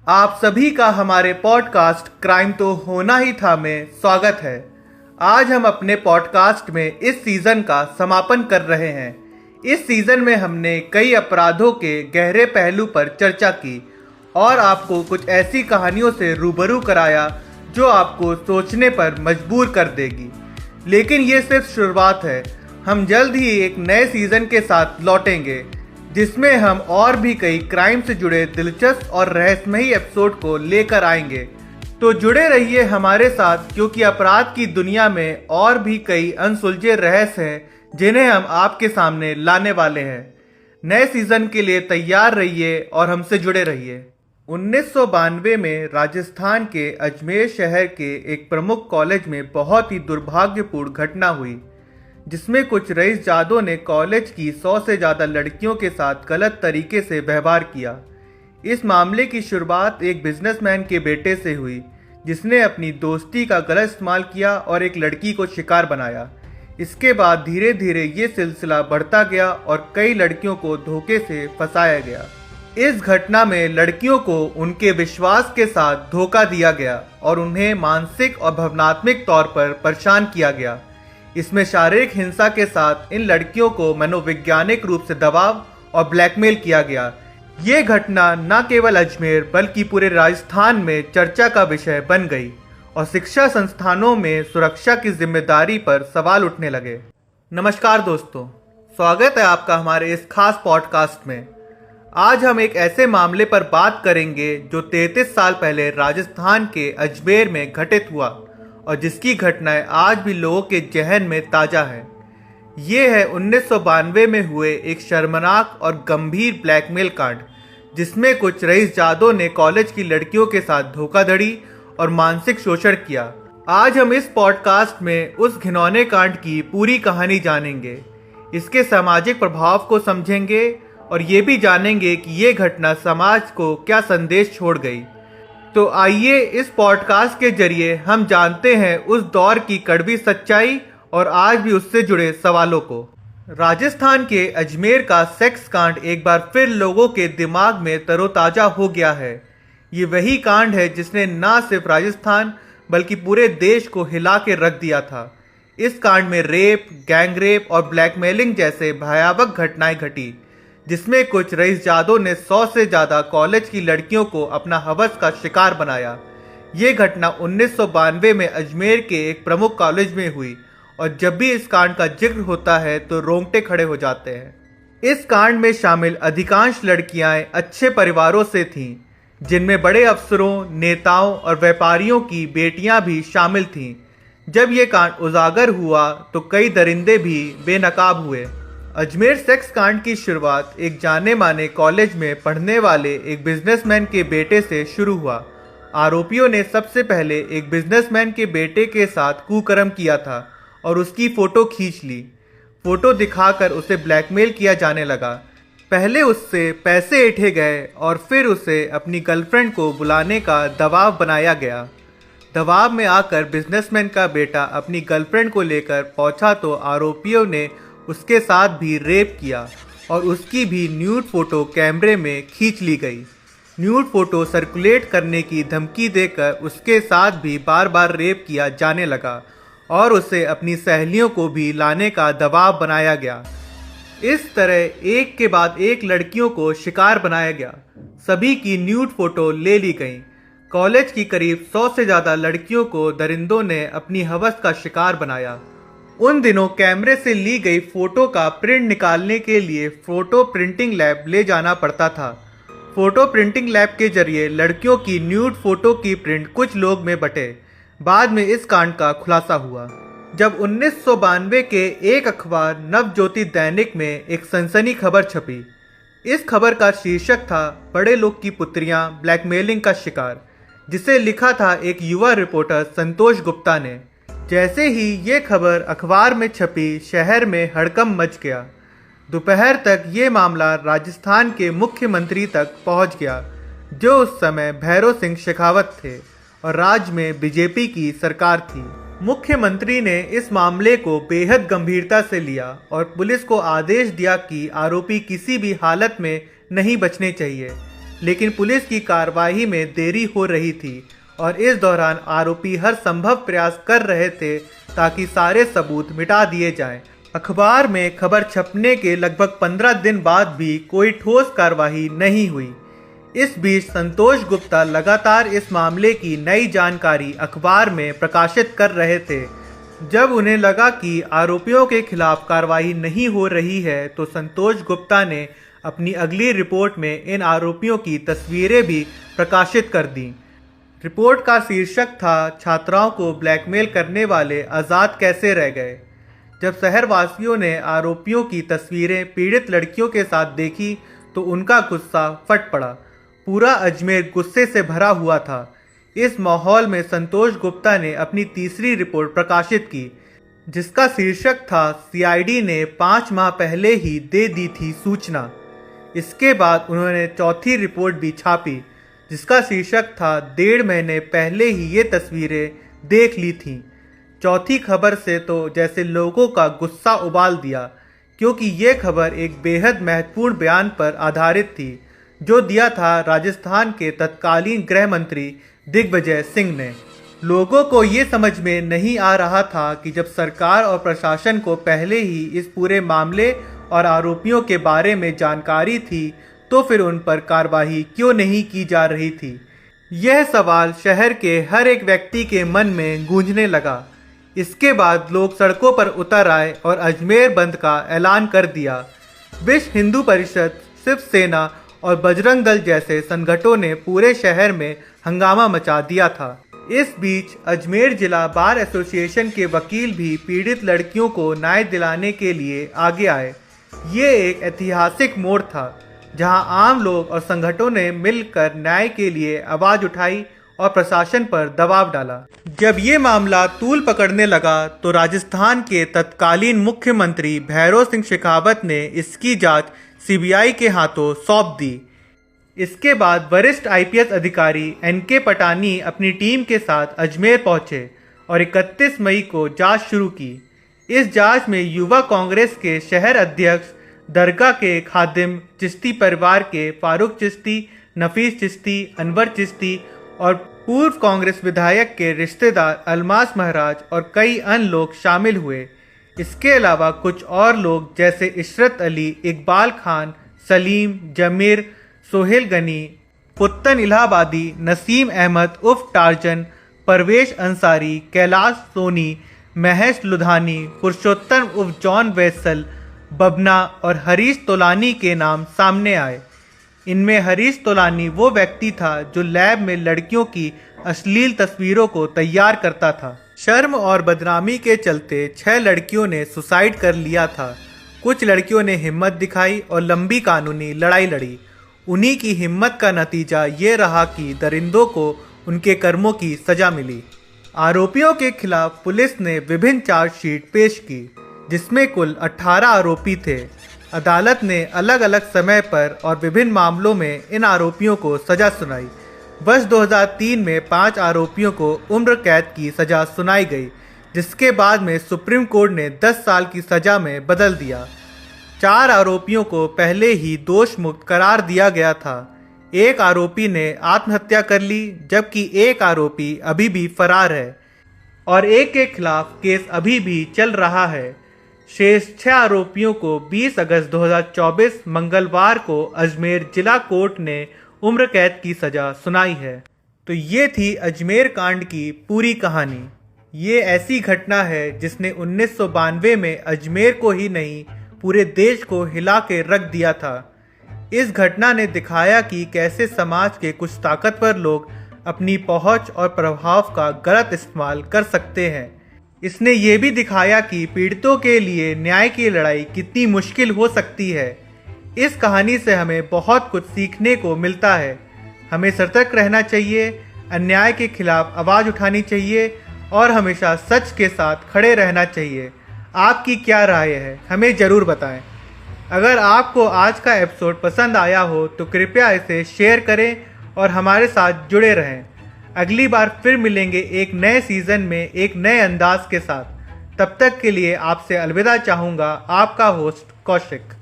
आप सभी का हमारे पॉडकास्ट क्राइम तो होना ही था में स्वागत है। आज हम अपने पॉडकास्ट में इस सीज़न का समापन कर रहे हैं। इस सीज़न में हमने कई अपराधों के गहरे पहलू पर चर्चा की और आपको कुछ ऐसी कहानियों से रूबरू कराया जो आपको सोचने पर मजबूर कर देगी। लेकिन ये सिर्फ शुरुआत है। हम जल्द ही एक नए सीज़न के साथ लौटेंगे जिसमें हम और भी कई क्राइम से जुड़े दिलचस्प और रहस्यमयी एपिसोड को लेकर आएंगे। तो जुड़े रहिए हमारे साथ, क्योंकि अपराध की दुनिया में और भी कई अनसुलझे रहस्य हैं जिन्हें हम आपके सामने लाने वाले हैं। नए सीजन के लिए तैयार रहिए और हमसे जुड़े रहिए। 1992 में राजस्थान के अजमेर शहर के एक प्रमुख कॉलेज में बहुत ही दुर्भाग्यपूर्ण घटना हुई, जिसमें कुछ रईसजादों ने कॉलेज की 100 से ज़्यादा लड़कियों के साथ गलत तरीके से व्यवहार किया। इस मामले की शुरुआत एक बिजनेसमैन के बेटे से हुई, जिसने अपनी दोस्ती का गलत इस्तेमाल किया और एक लड़की को शिकार बनाया। इसके बाद धीरे धीरे ये सिलसिला बढ़ता गया और कई लड़कियों को धोखे से फंसाया गया। इस घटना में लड़कियों को उनके विश्वास के साथ धोखा दिया गया और उन्हें मानसिक और भावनात्मक तौर पर परेशान किया गया। इसमें शारीरिक हिंसा के साथ इन लड़कियों को मनोवैज्ञानिक रूप से दबाव और ब्लैकमेल किया गया। ये घटना न केवल अजमेर बल्कि पूरे राजस्थान में चर्चा का विषय बन गई और शिक्षा संस्थानों में सुरक्षा की जिम्मेदारी पर सवाल उठने लगे। नमस्कार दोस्तों, स्वागत है आपका हमारे इस खास पॉडकास्ट में। आज हम एक ऐसे मामले पर बात करेंगे जो 33 साल पहले राजस्थान के अजमेर में घटित हुआ और जिसकी घटनाएं आज भी लोगों के जहन में ताज़ा है। ये है 1992 में हुए एक शर्मनाक और गंभीर ब्लैकमेल कांड, जिसमें कुछ रईसजादों ने कॉलेज की लड़कियों के साथ धोखाधड़ी और मानसिक शोषण किया। आज हम इस पॉडकास्ट में उस घिनौने कांड की पूरी कहानी जानेंगे, इसके सामाजिक प्रभाव को समझेंगे और ये भी जानेंगे कि ये घटना समाज को क्या संदेश छोड़ गई। तो आइए इस पॉडकास्ट के जरिए हम जानते हैं उस दौर की कड़वी सच्चाई और आज भी उससे जुड़े सवालों को। राजस्थान के अजमेर का सेक्स कांड एक बार फिर लोगों के दिमाग में तरोताजा हो गया है। ये वही कांड है जिसने न सिर्फ राजस्थान बल्कि पूरे देश को हिला के रख दिया था। इस कांड में रेप, गैंग रेप और ब्लैकमेलिंग जैसे भयावह घटनाएं घटी, जिसमें कुछ रईसजादों ने 100 से ज़्यादा कॉलेज की लड़कियों को अपना हवस का शिकार बनाया। ये घटना 1992 में अजमेर के एक प्रमुख कॉलेज में हुई और जब भी इस कांड का जिक्र होता है तो रोंगटे खड़े हो जाते हैं। इस कांड में शामिल अधिकांश लड़कियां अच्छे परिवारों से थीं, जिनमें बड़े अफसरों, नेताओं और व्यापारियों की बेटियां भी शामिल थीं। जब ये कांड उजागर हुआ तो कई दरिंदे भी बेनकाब हुए। अजमेर सेक्स कांड की शुरुआत एक जाने माने कॉलेज में पढ़ने वाले एक बिजनेसमैन के बेटे से शुरू हुआ। आरोपियों ने सबसे पहले एक बिजनेसमैन के बेटे के साथ कुकर्म किया था और उसकी फ़ोटो खींच ली। फ़ोटो दिखाकर उसे ब्लैकमेल किया जाने लगा। पहले उससे पैसे ऐंठे गए और फिर उसे अपनी गर्लफ्रेंड को बुलाने का दबाव बनाया गया। दबाव में आकर बिजनेसमैन का बेटा अपनी गर्लफ्रेंड को लेकर पहुंचा तो आरोपियों ने उसके साथ भी रेप किया और उसकी भी न्यूड फोटो कैमरे में खींच ली गई। न्यूड फोटो सर्कुलेट करने की धमकी देकर उसके साथ भी बार बार रेप किया जाने लगा और उसे अपनी सहेलियों को भी लाने का दबाव बनाया गया। इस तरह एक के बाद एक लड़कियों को शिकार बनाया गया। सभी की न्यूड फोटो ले ली गई। कॉलेज की करीब 100 से ज़्यादा लड़कियों को दरिंदों ने अपनी हवस का शिकार बनाया। उन दिनों कैमरे से ली गई फोटो का प्रिंट निकालने के लिए फोटो प्रिंटिंग लैब ले जाना पड़ता था। फोटो प्रिंटिंग लैब के जरिए लड़कियों की न्यूड फोटो की प्रिंट कुछ लोग में बटे। बाद में इस कांड का खुलासा हुआ जब 1992 के एक अखबार नवज्योति दैनिक में एक सनसनी खबर छपी। इस खबर का शीर्षक था बड़े लोग की पुत्रियां ब्लैकमेलिंग का शिकार, जिसे लिखा था एक युवा रिपोर्टर संतोष गुप्ता ने। जैसे ही ये खबर अखबार में छपी, शहर में हड़कंप मच गया। दोपहर तक ये मामला राजस्थान के मुख्यमंत्री तक पहुंच गया, जो उस समय भैरव सिंह शेखावत थे और राज्य में बीजेपी की सरकार थी। मुख्यमंत्री ने इस मामले को बेहद गंभीरता से लिया और पुलिस को आदेश दिया कि आरोपी किसी भी हालत में नहीं बचने चाहिए। लेकिन पुलिस की कार्रवाई में देरी हो रही थी और इस दौरान आरोपी हर संभव प्रयास कर रहे थे ताकि सारे सबूत मिटा दिए जाएं। अखबार में खबर छपने के लगभग 15 दिन बाद भी कोई ठोस कार्रवाई नहीं हुई। इस बीच संतोष गुप्ता लगातार इस मामले की नई जानकारी अखबार में प्रकाशित कर रहे थे। जब उन्हें लगा कि आरोपियों के खिलाफ कार्रवाई नहीं हो रही है तो संतोष गुप्ता ने अपनी अगली रिपोर्ट में इन आरोपियों की तस्वीरें भी प्रकाशित कर दी। रिपोर्ट का शीर्षक था, छात्राओं को ब्लैकमेल करने वाले आज़ाद कैसे रह गए। जब शहरवासियों ने आरोपियों की तस्वीरें पीड़ित लड़कियों के साथ देखी तो उनका गुस्सा फट पड़ा। पूरा अजमेर गुस्से से भरा हुआ था। इस माहौल में संतोष गुप्ता ने अपनी तीसरी रिपोर्ट प्रकाशित की, जिसका शीर्षक था, सीआईडी ने 5 माह पहले ही दे दी थी सूचना। इसके बाद उन्होंने चौथी रिपोर्ट भी छापी, जिसका शीर्षक था, 1.5 महीने पहले ही ये तस्वीरें देख ली थीं। चौथी खबर से तो जैसे लोगों का गुस्सा उबाल दिया, क्योंकि ये खबर एक बेहद महत्वपूर्ण बयान पर आधारित थी जो दिया था राजस्थान के तत्कालीन गृह मंत्री दिग्विजय सिंह ने। लोगों को ये समझ में नहीं आ रहा था कि जब सरकार और प्रशासन को पहले ही इस पूरे मामले और आरोपियों के बारे में जानकारी थी तो फिर उन पर कार्रवाई क्यों नहीं की जा रही थी। यह सवाल शहर के हर एक व्यक्ति के मन में गूंजने लगा। इसके बाद लोग सड़कों पर उतर आए और अजमेर बंद का ऐलान कर दिया। विश्व हिंदू परिषद, शिवसेना और बजरंग दल जैसे संगठनों ने पूरे शहर में हंगामा मचा दिया था। इस बीच अजमेर जिला बार एसोसिएशन के वकील भी पीड़ित लड़कियों को न्याय दिलाने के लिए आगे आए। ये एक ऐतिहासिक मोड़ था जहां आम लोग और संगठनों ने मिलकर न्याय के लिए आवाज उठाई और प्रशासन पर दबाव डाला। जब ये मामला तूल पकड़ने लगा तो राजस्थान के तत्कालीन मुख्यमंत्री भैरों सिंह शेखावत ने इसकी जांच सीबीआई के हाथों सौंप दी। इसके बाद वरिष्ठ आईपीएस अधिकारी एनके पटानी अपनी टीम के साथ अजमेर पहुंचे और 31 मई को जांच शुरू की। इस जांच में युवा कांग्रेस के शहर अध्यक्ष, दरगाह के खादिम, चिश्ती परिवार के फारूक चिश्ती, नफीस चिश्ती, अनवर चिश्ती और पूर्व कांग्रेस विधायक के रिश्तेदार अलमास महाराज और कई अन्य लोग शामिल हुए। इसके अलावा कुछ और लोग जैसे इशरत अली, इकबाल खान, सलीम, जमीर, सोहेल गनी, पुत्तन इलाहाबादी, नसीम अहमद उर्फ टार्जन, परवेश अंसारी, कैलाश सोनी, महेश लुधानी, पुरुषोत्तम उर्फ जॉन वैसल, बबना और हरीश तोलानी के नाम सामने आए। इनमें हरीश तोलानी वो व्यक्ति था जो लैब में लड़कियों की अश्लील तस्वीरों को तैयार करता था। शर्म और बदनामी के चलते 6 लड़कियों ने सुसाइड कर लिया था। कुछ लड़कियों ने हिम्मत दिखाई और लंबी कानूनी लड़ाई लड़ी। उन्हीं की हिम्मत का नतीजा ये रहा कि दरिंदों को उनके कर्मों की सजा मिली। आरोपियों के खिलाफ पुलिस ने विभिन्न चार्जशीट पेश की, जिसमें कुल 18 आरोपी थे। अदालत ने अलग अलग समय पर और विभिन्न मामलों में इन आरोपियों को सजा सुनाई। वर्ष 2003 में 5 आरोपियों को उम्र कैद की सजा सुनाई गई, जिसके बाद में सुप्रीम कोर्ट ने 10 साल की सजा में बदल दिया। 4 आरोपियों को पहले ही दोष मुक्त करार दिया गया था। एक आरोपी ने आत्महत्या कर ली, जबकि एक आरोपी अभी भी फरार है और एक के खिलाफ केस अभी भी चल रहा है। शेष 6 आरोपियों को 20 अगस्त 2024 मंगलवार को अजमेर जिला कोर्ट ने उम्र कैद की सजा सुनाई है। तो ये थी अजमेर कांड की पूरी कहानी। ये ऐसी घटना है जिसने 1992 में अजमेर को ही नहीं पूरे देश को हिला के रख दिया था। इस घटना ने दिखाया कि कैसे समाज के कुछ ताकतवर लोग अपनी पहुंच और प्रभाव का गलत इस्तेमाल कर सकते हैं। इसने ये भी दिखाया कि पीड़ितों के लिए न्याय की लड़ाई कितनी मुश्किल हो सकती है। इस कहानी से हमें बहुत कुछ सीखने को मिलता है। हमें सतर्क रहना चाहिए, अन्याय के खिलाफ आवाज़ उठानी चाहिए और हमेशा सच के साथ खड़े रहना चाहिए। आपकी क्या राय है, हमें ज़रूर बताएं। अगर आपको आज का एपिसोड पसंद आया हो तो कृपया इसे शेयर करें और हमारे साथ जुड़े रहें। अगली बार फिर मिलेंगे एक नए सीज़न में एक नए अंदाज के साथ। तब तक के लिए आपसे अलविदा चाहूँगा, आपका होस्ट कौशिक।